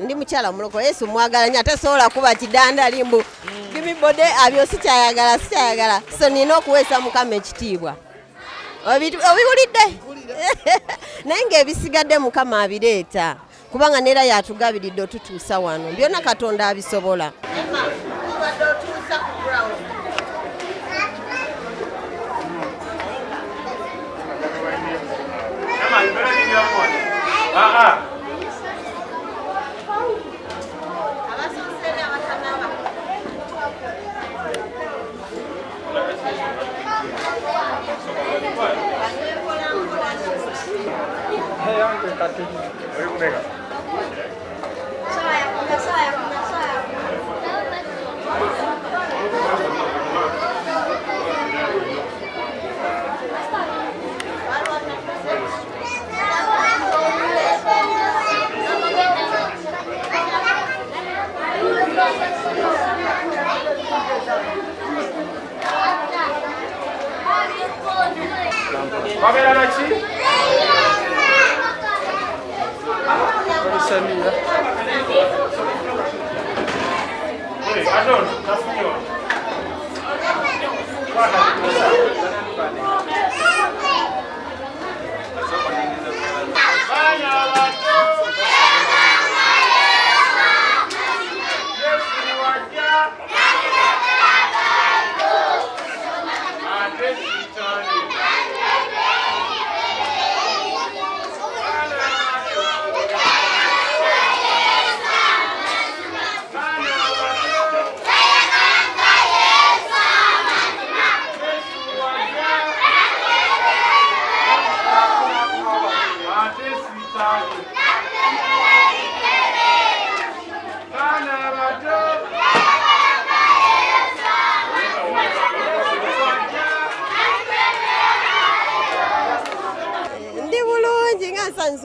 ndi mukyala muloko Yesu mwagala nnyo ate sobola kuba kidanda limbu gimibode abyo sikyayagala so nina okuweesa Mukama ekitiibwa obiwulidde naye ng'ebisigadde Mukama abireeta kubanga neera yatugabiridde otutuusa wano byonna Katonda abisobola.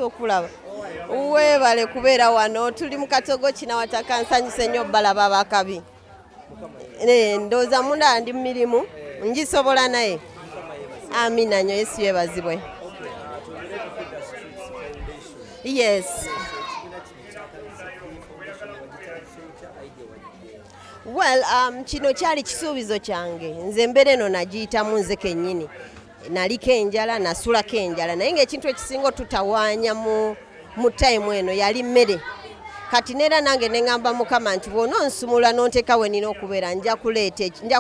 Okulaba webale kubeera wano tuli mu katogo kina wataka nsanyuse nnyo balaba bakabi ndooza munda ndi mirimu ngisobola naye amina nnyo Yesu yebazibwe. Yes. Well, kino kyali kisuubizo kyange nze mbere eno nagiyitamu nze kennyini naliko enjala nasulako enjala naye ng'ekintu ekisinga tutawaanya mu time eno yali mmere kati neera nange ne ngamba Mukama nti bw'ononsumula n'onteeka we nina okubeera nja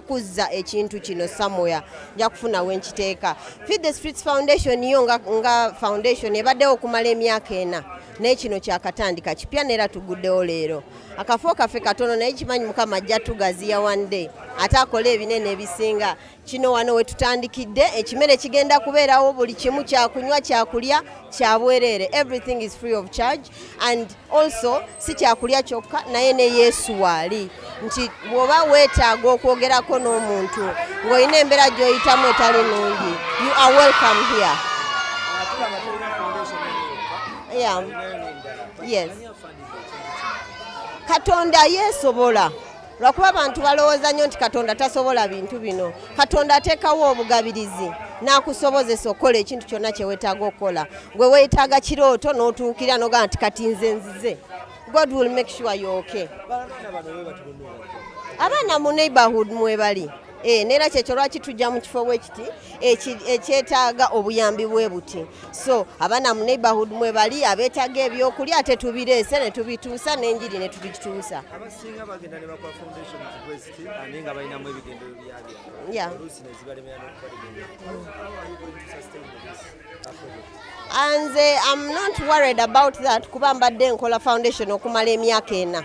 kuzza ekintu kino somewhere nja kufuna we nkiteeka. Feed the Streets Foundation yo nga foundation ebaddewo okumala emyaka 4 naye kino kyakatandika kipya neera tuguddewo leero akafo kaffe katono naye kimanyi Mukama ajja tugaziya one day ate akola ebinene ebisinga kino wano we tutandikidde ekimere kigenda kubeerawo buli kimu kyakunywa kyakulya kyabwereere everything is free of charge and also si kyakulya kyokka naye ne Yesu waali nti bw'oba weetaaga okwogerako n'omuntu ng'olina embeera gy'oyitamu etali nungi you are welcome here. Yeah. Yes. Katonda yesobola lwakuba abantu balowooza nnyo nti Katonda tasobola bintu bino. Katonda ateekawo obugabirizi n'akusobozesa okukola ekintu kyonna kye weetaaga okukola. Gwe weetaaga kirooto n'otuukira n'ogamba nti kati nze nzize. God will make sure you're okay. Abaana mu neighborhood mwe bali. Neera kyekyo lwaki tujja mu kifo bwekiti ekyetaaga obuyambi bwe buti. So abaana mu neighborhood mwe bali abeetaaga ebyokulya ate tubireese ne tubituusa n'enjiri ne tubituusa. Abasinga bagenda ne bakwa foundation mu West ane nga balinamu ebigendero byabyo. Yeah. Anze I'm not worried about that kuba mbadde nkola foundation okumala emyaka 4.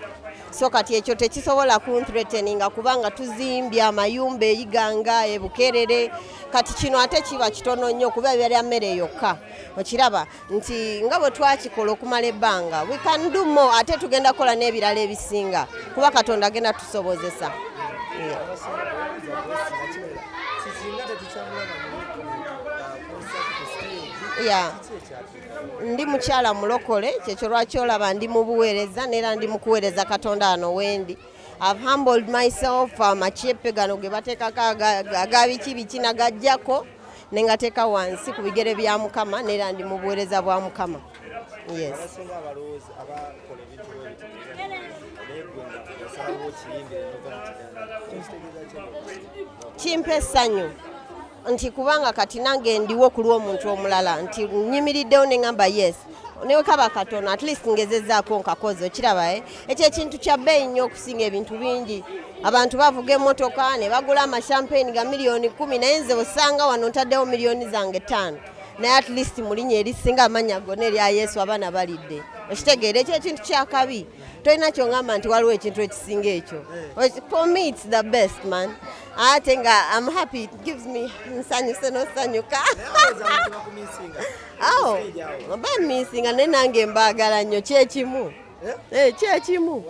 So kati ekyo tekisobola kunthreateninga kubanga tuzimbya amayumba eyiganga ebukerere kati kino ate kiba kitono nnyo kuba byali mmere yokka okiraba nti nga bwe twakikola okumala ebbanga we can do more ate tugenda kola n'ebirala ebisinga kuba Katonda agenda tusobozesa. Yeah. Ndi mukyala mulokole kyekyo lwaki olaba ndi mu buweereza neera ndi mu kuweereza Katonda ano wendi. I've humbled myself amachepe gano ge bateekako agabiki biki nagajjako ne ngateeka wansi ku bigere bya Mukama neera ndi mu buweereza bwa Mukama. Yes. Kimpa essanyu nti kubanga kati nange ndiwo ku lw'omuntu omulala nti nyimiriddewo ne ngamba yes newe kaba katono at least ngezezzaako nkakoze okiraba ekyo ekintu kya bbeeyi nnyo okusinga ebintu bingi abantu bavuga emmotoka ne bagula amashampagne ga miliyoni 10 naye nze osanga wano ntaddewo miliyoni zange 5 naye at least mu linnya erisinga amanya gonna erya Yesu abaana balidde okitegeera ekyo ekintu kyakabi tolina kyongamba nti waliwo ekintu ekisinga ekyo for me it's the best man ate nga I'm happy it gives me nsanyuse nosanyuka awo bamisinga naye nange mbaagala nnyo kyekimu kyekimu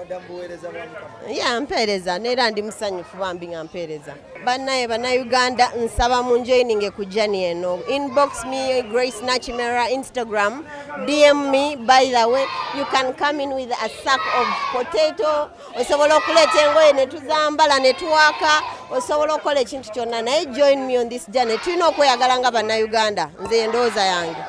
mpeereza neera ndi musanyufu bambi nga mpeereza bannaye bannayuganda nsaba munjoininge ku jani eno inbox me Grace Nakimera Instagram DM me by the way you can come in with a sack of potato osobola okuleeta engoye ne tuzambala ne tuwaka osobola okukola ekintu kyonna naye join me on this journey tulina okweyagala nga bannayuganda nze endowooza yange